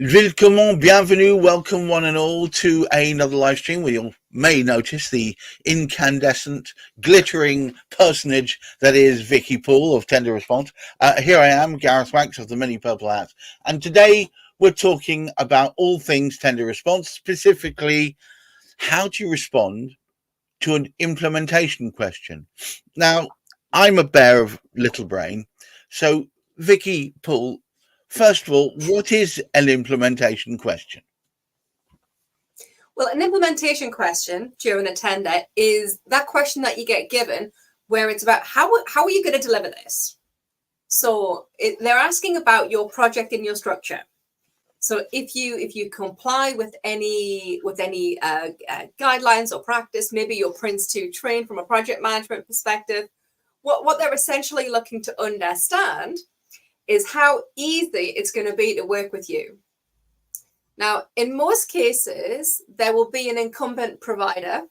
Willkommen, bienvenue, welcome one and all to another live stream where you may notice the incandescent, glittering personage that is Vicky Poole of Tender Response. Here I am, Gareth of the Many Purple Hats, and today we're talking about all things Tender Response, specifically how to respond to an implementation question. Now, I'm a bear of little brain, so Vicky Poole, first of all, what is an implementation question? Well, an implementation question during a tender is that question that you get given where it's about how are you going to deliver this? So they're asking about your project and your structure. So if you comply with any guidelines or practice, maybe you're Prince 2 trained from a project management perspective, what they're essentially looking to understand is how easy it's going to be to work with you. Now, in most cases, there will be an incumbent provider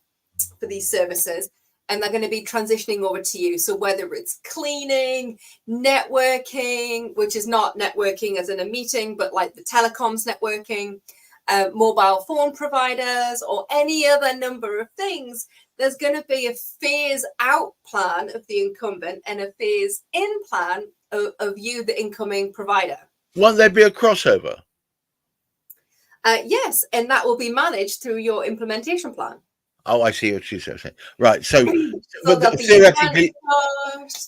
for these services, and they're going to be transitioning over to you. So whether it's cleaning, networking, which is not networking as in a meeting, but like the telecoms networking, mobile phone providers, or any other number of things, there's going to be a phase out plan of the incumbent and a phase in plan of you, the incoming provider. Won't there be a crossover? Yes, and that will be managed through your implementation plan. Oh, I see what she's saying. Right, so but theoretically,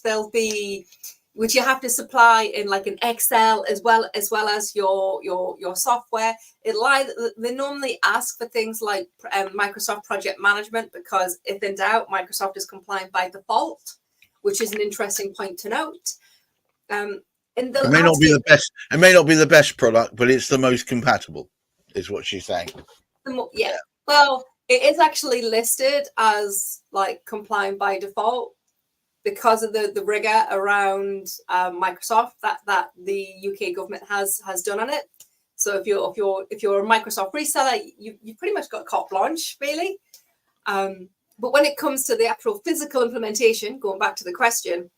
there'll be, which you have to supply in like an Excel as well as your software. They normally ask for things like Microsoft Project Management, because if in doubt, Microsoft is compliant by default, which is an interesting point to note. it may not be the best. It may not be the best product, but it's the most compatible, is what she's saying. Yeah. Well, it is actually listed as like compliant by default because of the rigor around Microsoft that the UK government has done on it. So if you're a Microsoft reseller, you pretty much got carte blanche, really. But when it comes to the actual physical implementation, going back to the question,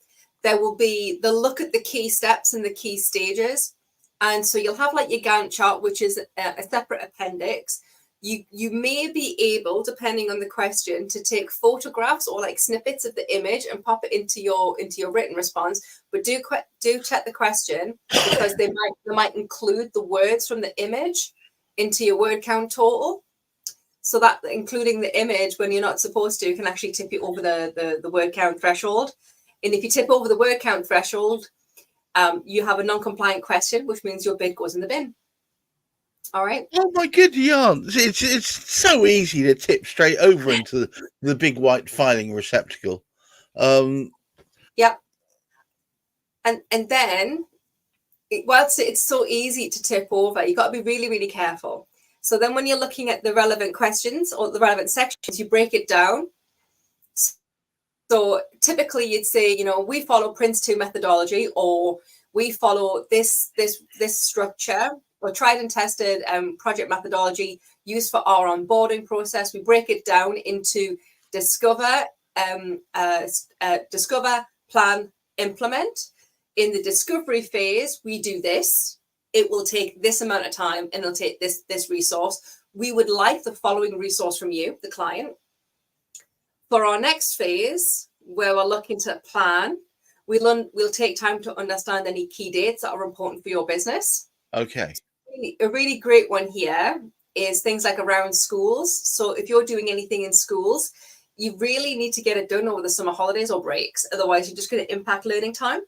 there will be the look at the key steps and the key stages. And so you'll have like your Gantt chart, which is a separate appendix. You may be able, depending on the question, to take photographs or like snippets of the image and pop it into your written response. But do check the question, because they might include the words from the image into your word count total. So that including the image when you're not supposed to can actually tip you over the word count threshold. And if you tip over the word count threshold, you have a non-compliant question, which means your bid goes in the bin. All right. Oh my good yarn! It's so easy to tip straight over into the big white filing receptacle. Yep. And then, whilst it's so easy to tip over, you've got to be really, really careful. So then when you're looking at the relevant questions or the relevant sections, you break it down. So typically you'd say, we follow Prince 2 methodology, or we follow this structure, or tried and tested project methodology used for our onboarding process. We break it down into discover, plan, implement. In the discovery phase, we do this. It will take this amount of time, and it'll take this resource. We would like the following resource from you, the client. For our next phase, where we're looking to plan, we'll take time to understand any key dates that are important for your business. Okay. A really great one here is things like around schools. So if you're doing anything in schools, you really need to get it done over the summer holidays or breaks. Otherwise, you're just going to impact learning time.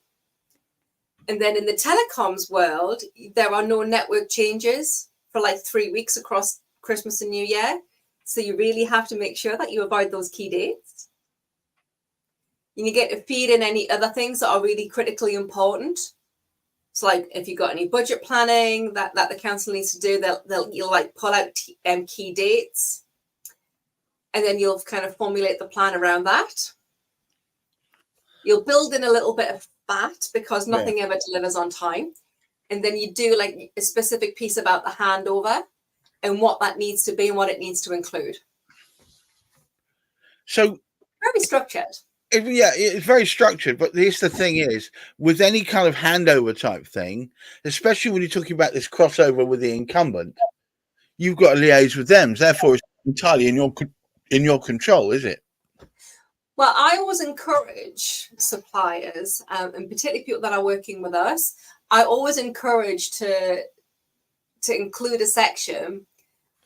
And then in the telecoms world, there are no network changes for like 3 weeks across Christmas and New Year. So you really have to make sure that you avoid those key dates. You get to feed in any other things that are really critically important. So like if you've got any budget planning that the council needs to do, you'll like pull out key dates, and then you'll kind of formulate the plan around that. You'll build in a little bit of fat, because nothing ever delivers on time. And then you do like a specific piece about the handover and what that needs to be and what it needs to include. So very structured. Yeah, it's very structured. But the thing is, with any kind of handover type thing, especially when you're talking about this crossover with the incumbent, you've got to liaise with them. Therefore, it's entirely in your control, is it? Well, I always encourage suppliers, and particularly people that are working with us, I always encourage to include a section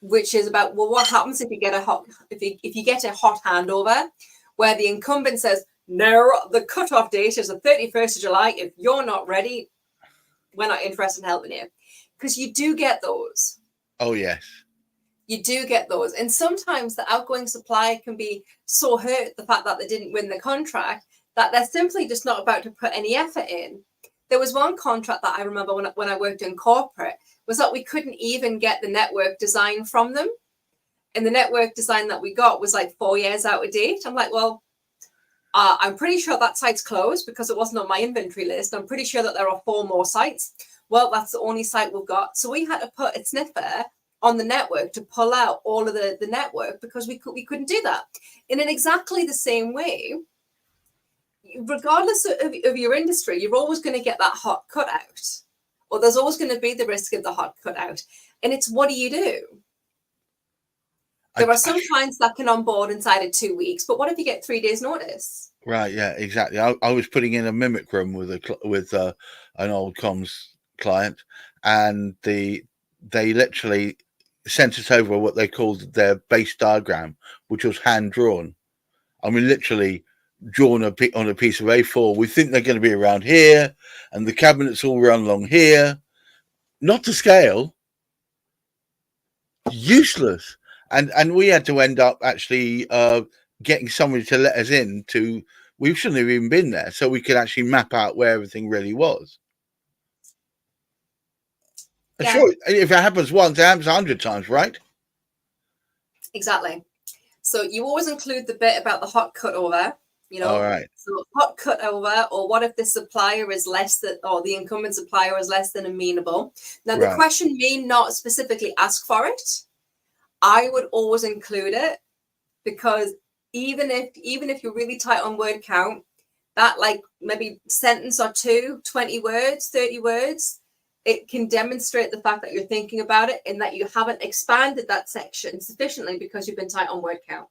which is about, well, what happens if you get a hot handover where the incumbent says, no, the cutoff date is the 31st of July. If you're not ready, we're not interested in helping you. Because you do get those. Oh, yes. You do get those. And sometimes the outgoing supplier can be so hurt the fact that they didn't win the contract that they're simply just not about to put any effort in. There was one contract that I remember when I worked in corporate was that we couldn't even get the network design from them. And the network design that we got was like 4 years out of date. I'm like, well, I'm pretty sure that site's closed because it wasn't on my inventory list. I'm pretty sure that there are 4 more sites. Well, that's the only site we've got. So we had to put a sniffer on the network to pull out all of the network because we couldn't do that. And in exactly the same way, regardless of your industry, you're always going to get that hot cutout, or there's always going to be the risk of the hot cutout. And it's, what do you do? There are some clients that can onboard inside of 2 weeks, but what if you get 3 days notice? Right. Yeah, exactly. I was putting in a mimic room with an old comms client, and they literally sent us over what they called their base diagram, which was hand drawn. I mean, literally drawn on a piece of A4. We think they're going to be around here, and the cabinets all run along here. Not to scale. Useless. And we had to end up actually getting somebody to let us in to. We shouldn't have even been there, so we could actually map out where everything really was. Yeah. Sure, if it happens once, it happens 100 times, right? Exactly. So you always include the bit about the hot cutover, you know. All right. So hot cutover, or what if the supplier is less than, or the incumbent supplier is less than amenable? Now, the question may not specifically ask for it. I would always include it, because even if you're really tight on word count, that like maybe sentence or two, 20 words, 30 words, it can demonstrate the fact that you're thinking about it and that you haven't expanded that section sufficiently because you've been tight on word count.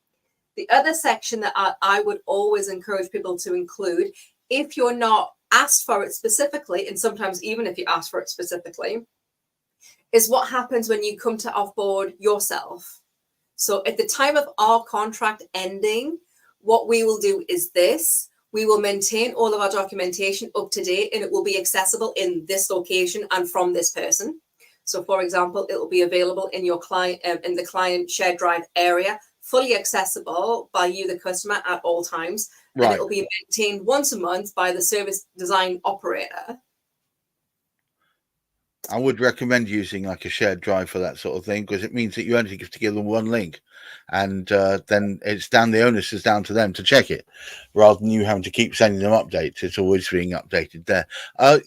The other section that I would always encourage people to include, if you're not asked for it specifically, and sometimes even if you ask for it specifically, is what happens when you come to offboard yourself. So at the time of our contract ending, what we will do is this. We will maintain all of our documentation up to date, and it will be accessible in this location and from this person. So for example, it will be available in your client, in the client shared drive area, fully accessible by you, the customer, at all times. Right. And it will be maintained once a month by the service design operator. I would recommend using like a shared drive for that sort of thing, because it means that you only have to give them one link, and then the onus is down to them to check it, rather than you having to keep sending them updates. It's always being updated there.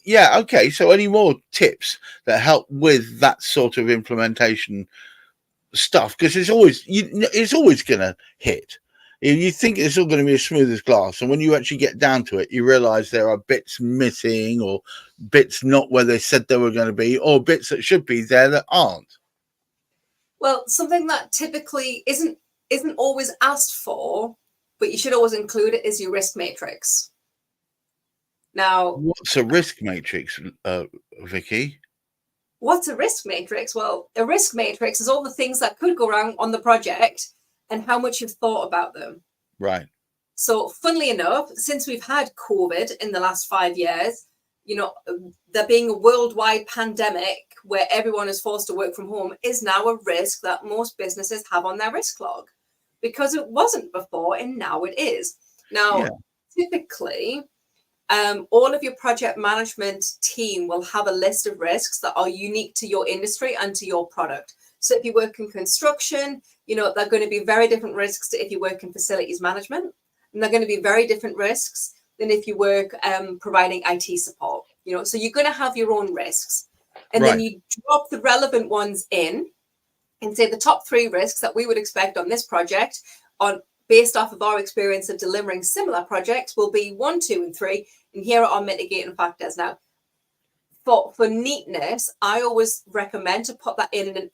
Yeah, okay. So any more tips that help with that sort of implementation stuff? Because it's always going to hit. You think it's all going to be as smooth as glass, and when you actually get down to it, you realize there are bits missing, or bits not where they said they were going to be, or bits that should be there that aren't. Well, something that typically isn't always asked for, but you should always include it, is your risk matrix. Now, what's a risk matrix, Vicky? What's a risk matrix? Well, a risk matrix is all the things that could go wrong on the project and how much you've thought about them. Right. So funnily enough, since we've had COVID in the last 5 years, you know, there being a worldwide pandemic where everyone is forced to work from home is now a risk that most businesses have on their risk log, because it wasn't before and now it is. Now, typically, all of your project management team will have a list of risks that are unique to your industry and to your product. So if you work in construction, you know, they're going to be very different risks to if you work in facilities management. And they're going to be very different risks than if you work providing IT support. You know, so you're going to have your own risks. And then you drop the relevant ones in and say the top 3 risks that we would expect on this project on based off of our experience of delivering similar projects, will be 1, 2, and 3. And here are our mitigating factors. Now, for neatness, I always recommend to put that in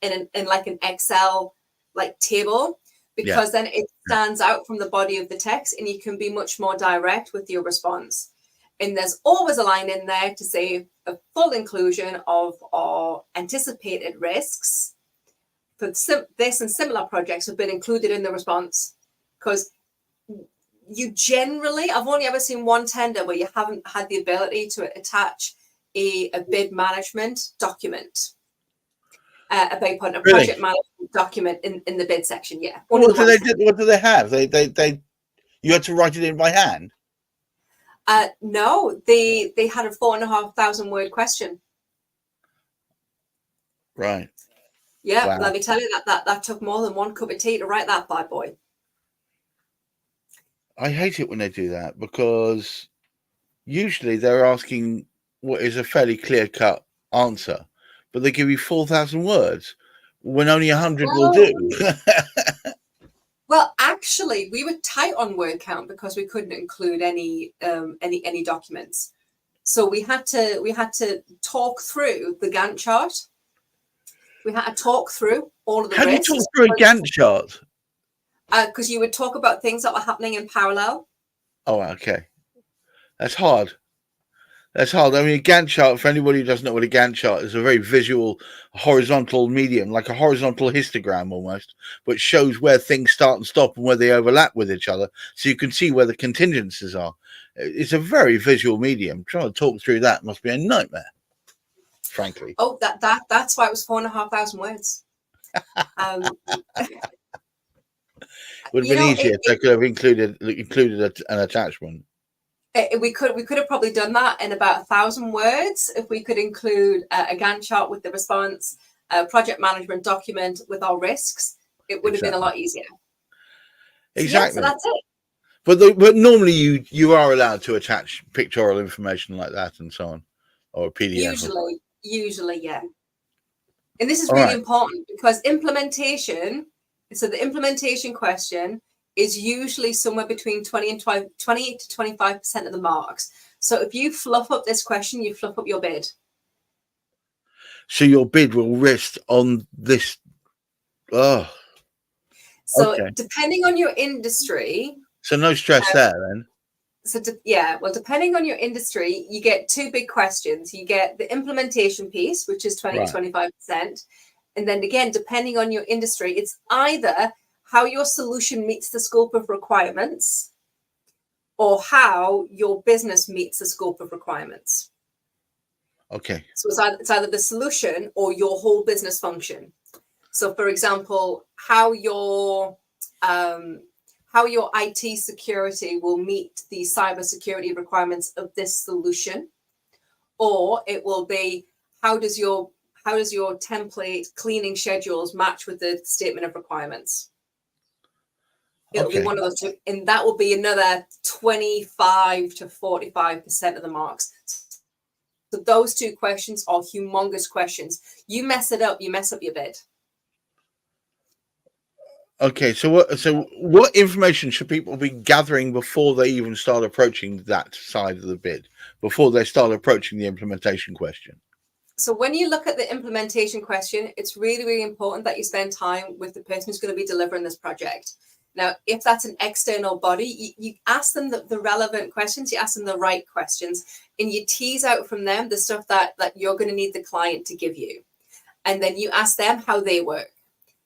like an Excel like table, because then it stands out from the body of the text and you can be much more direct with your response. And there's always a line in there to say a full inclusion of our anticipated risks for this and similar projects have been included in the response. Because you generally, I've only ever seen one tender where you haven't had the ability to attach a bid management document. A project management document in the bid section. Yeah. What do they have? They you had to write it in by hand. No, they had a 4,500 word question. Right. Yeah. Wow. Let me tell you that took more than one cup of tea to write that bad boy. I hate it when they do that, because usually they're asking what is a fairly clear-cut answer, but they give you 4,000 words when only 100 will do. Well, actually, we were tight on word count because we couldn't include any documents. So we had to talk through the Gantt chart. We had to talk through all of the risks. How do you talk through a Gantt chart? Because you would talk about things that were happening in parallel. Oh, okay. That's hard. That's hard. I mean, a Gantt chart, for anybody who doesn't know what a Gantt chart is, a very visual, horizontal medium, like a horizontal histogram almost, but shows where things start and stop and where they overlap with each other, so you can see where the contingencies are. It's a very visual medium. Trying to talk through that must be a nightmare, frankly. Oh, that's why it was 4,500 words. Would have been easier if they could have included an attachment. We could have probably done that in about 1,000 words if we could include a Gantt chart with the response, a project management document with our risks. It would have been a lot easier. Exactly. So that's it. But normally you are allowed to attach pictorial information like that and so on, or a PDF. Usually, yeah. And this is really important, because implementation. So the implementation question is usually somewhere between 20 to 25% of the marks. So if you fluff up this question, you fluff up your bid. So your bid will rest on this. Oh. So depending on your industry. So no stress there then. So depending on your industry, you get two big questions. You get the implementation piece, which is 20 to 25%. And then again, depending on your industry, it's either how your solution meets the scope of requirements or how your business meets the scope of requirements. Okay. So it's either the solution or your whole business function. So for example, how your IT security will meet the cybersecurity requirements of this solution, or it will be how does your template cleaning schedules match with the statement of requirements? It'll be one of those two, and that will be another 25 to 45% of the marks. So those two questions are humongous questions. You mess it up, you mess up your bid. Okay, so what information should people be gathering before they even start approaching that side of the bid, before they start approaching the implementation question? So when you look at the implementation question, it's really, really important that you spend time with the person who's going to be delivering this project. Now, if that's an external body, you ask them the relevant questions, you ask them the right questions, and you tease out from them the stuff that you're going to need the client to give you. And then you ask them how they work.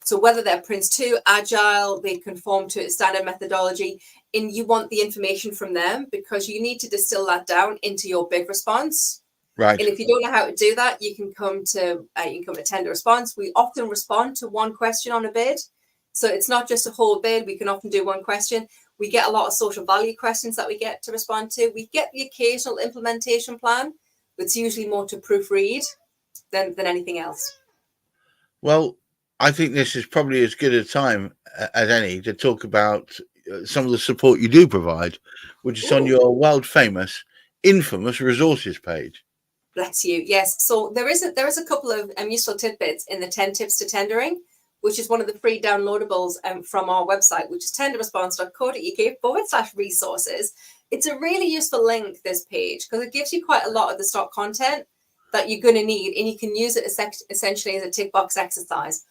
So whether they're Prince 2, Agile, they conform to a standard methodology, and you want the information from them because you need to distill that down into your bid response. Right. And if you don't know how to do that, you can come to tender response. We often respond to one question on a bid. So it's not just a whole bid. We can often do one question. We get a lot of social value questions that we get to respond to. We get the occasional implementation plan, but it's usually more to proofread than anything else. Well, I think this is probably as good a time as any to talk about some of the support you do provide, which is on your world famous, infamous resources page. Bless you. Yes. So there is a couple of useful tidbits in the 10 tips to tendering, which is one of the free downloadables from our website, which is tenderresponse.co.uk/resources. It's a really useful link, this page, because it gives you quite a lot of the stock content that you're going to need, and you can use it essentially as a tick box exercise.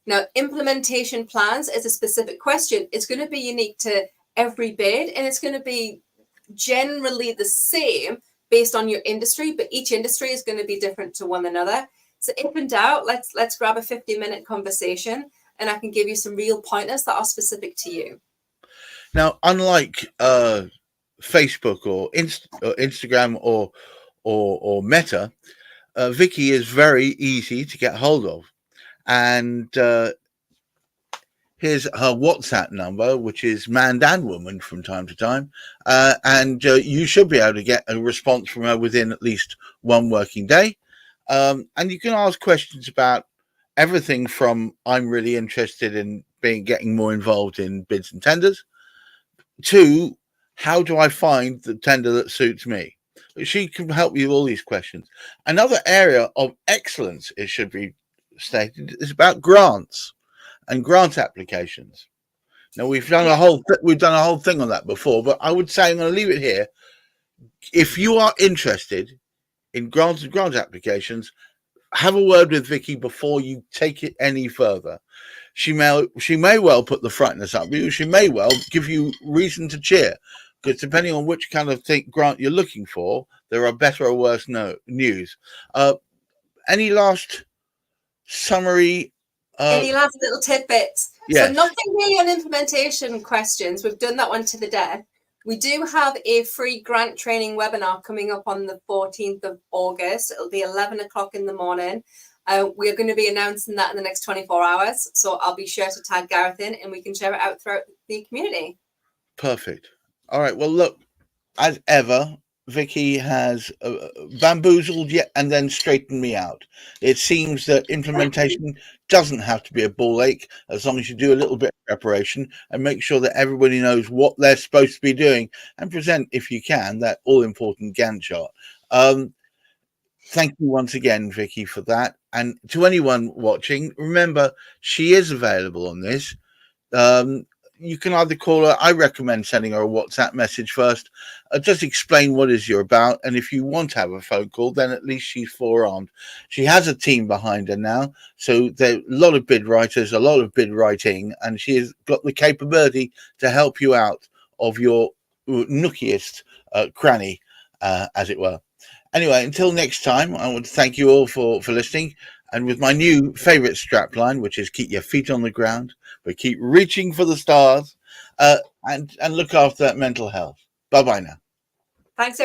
Now, implementation plans is a specific question. It's going to be unique to every bid, and it's going to be generally the same based on your industry, but each industry is going to be different to one another. So if in doubt, let's grab a 50-minute conversation, and I can give you some real pointers that are specific to you. Now, unlike Facebook or Instagram or Meta, Vicky is very easy to get hold of. And here's her WhatsApp number, which is man and woman from time to time. And you should be able to get a response from her within at least one working day. And you can ask questions about everything from I'm really interested in getting more involved in bids and tenders to how do I find the tender that suits me? She can help you with all these questions. Another area of excellence, it should be stated, is about grants and grant applications. Now we've done a whole thing on that before, but I would say I'm going to leave it here. If you are interested in grants and grant applications, have a word with Vicky before you take it any further. She may well put the frightness up you. She may well give you reason to cheer, because depending on which kind of grant you're looking for, there are better or worse news. Any last summary? Any last little tidbits? Yes. So nothing really on implementation questions. We've done that one to the death. We do have a free grant training webinar coming up on the 14th of August. It'll be 11 o'clock in the morning. We're going to be announcing that in the next 24 hours. So I'll be sure to tag Gareth in, and we can share it out throughout the community. Perfect. All right. Well, look, as ever, Vicky has bamboozled yet and then straightened me out. It seems that implementation doesn't have to be a ball ache, as long as you do a little bit of preparation and make sure that everybody knows what they're supposed to be doing, and present, if you can, that all-important Gantt chart. Thank you once again, Vicky, for that. And to anyone watching, remember, she is available on this. You can either call her. I recommend sending her a WhatsApp message first. Just explain what it is you're about. And if you want to have a phone call, then at least she's forearmed. She has a team behind her now. So there are a lot of bid writers, a lot of bid writing, and she has got the capability to help you out of your nookiest cranny, as it were. Anyway, until next time, I want to thank you all for listening. And with my new favorite strapline, which is keep your feet on the ground, but keep reaching for the stars, and look after that mental health. Bye-bye now. Thanks, everyone.